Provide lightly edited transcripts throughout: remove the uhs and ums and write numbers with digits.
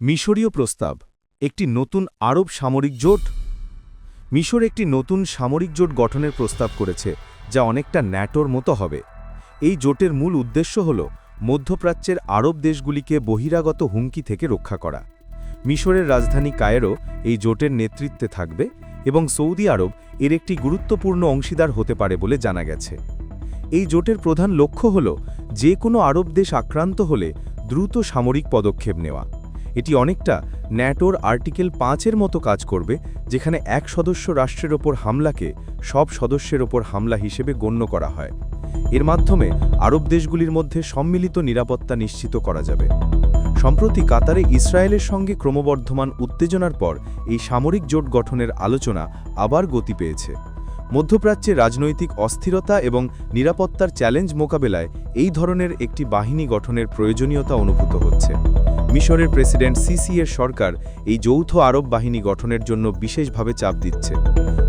মিশরীয় প্রস্তাব একটি নতুন আরব সামরিক জোট। মিশর একটি নতুন সামরিক জোট গঠনের প্রস্তাব করেছে, যা অনেকটা ন্যাটোর মতো হবে। এই জোটের মূল উদ্দেশ্য হল মধ্যপ্রাচ্যের আরব দেশগুলিকে বহিরাগত হুমকি থেকে রক্ষা করা। মিশরের রাজধানী কায়রো এই জোটের নেতৃত্বে থাকবে এবং সৌদি আরব এর একটি গুরুত্বপূর্ণ অংশীদার হতে পারে বলে জানা গেছে। এই জোটের প্রধান লক্ষ্য হল যে কোনো আরব দেশ আক্রান্ত হলে দ্রুত সামরিক পদক্ষেপ নেওয়া। এটি অনেকটা ন্যাটোর আর্টিকেল 5-এর মতো কাজ করবে, যেখানে এক সদস্য রাষ্ট্রের ওপর হামলাকে সব সদস্যের ওপর হামলা হিসেবে গণ্য করা হয়। এর মাধ্যমে আরব দেশগুলির মধ্যে সম্মিলিত নিরাপত্তা নিশ্চিত করা যাবে। সম্প্রতি কাতারে ইসরায়েলের সঙ্গে ক্রমবর্ধমান উত্তেজনার পর এই সামরিক জোট গঠনের আলোচনা আবার গতি পেয়েছে। মধ্যপ্রাচ্যে রাজনৈতিক অস্থিরতা এবং নিরাপত্তার চ্যালেঞ্জ মোকাবেলায় এই ধরনের একটি বাহিনী গঠনের প্রয়োজনীয়তা অনুভূত হচ্ছে। মিশরের প্রেসিডেন্ট সিসি-এর সরকার এই যৌথ আরব বাহিনী গঠনের জন্য বিশেষভাবে চাপ দিচ্ছে।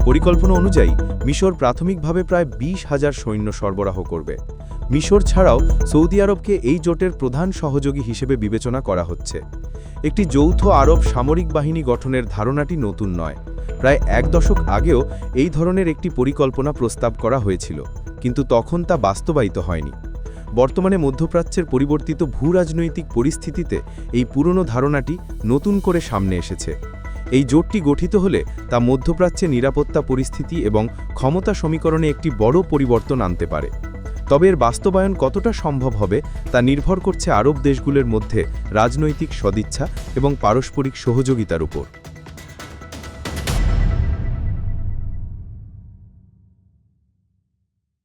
পরিকল্পনা অনুযায়ী মিশর প্রাথমিকভাবে প্রায় 20,000 সৈন্য সরবরাহ করবে। মিশর ছাড়াও সৌদি আরবকে এই জোটের প্রধান সহযোগী হিসেবে বিবেচনা করা হচ্ছে। একটি যৌথ আরব সামরিক বাহিনী গঠনের ধারণাটি নতুন নয়। প্রায় এক দশক আগেও এই ধরনের একটি পরিকল্পনা প্রস্তাব করা হয়েছিল, কিন্তু তখন তা বাস্তবায়িত হয়নি। বর্তমানে মধ্যপ্রাচ্যের পরিবর্তিত ভূরাজনৈতিক পরিস্থিতিতে এই পুরনো ধারণাটি নতুন করে সামনে এসেছে। এই জোটটি গঠিত হলে তা মধ্যপ্রাচ্যে নিরাপত্তা পরিস্থিতি এবং ক্ষমতা সমীকরণে একটি বড় পরিবর্তন আনতে পারে। তবে এর বাস্তবায়ন কতটা সম্ভব হবে তা নির্ভর করছে আরব দেশগুলোর মধ্যে রাজনৈতিক সদিচ্ছা এবং পারস্পরিক সহযোগিতার উপর।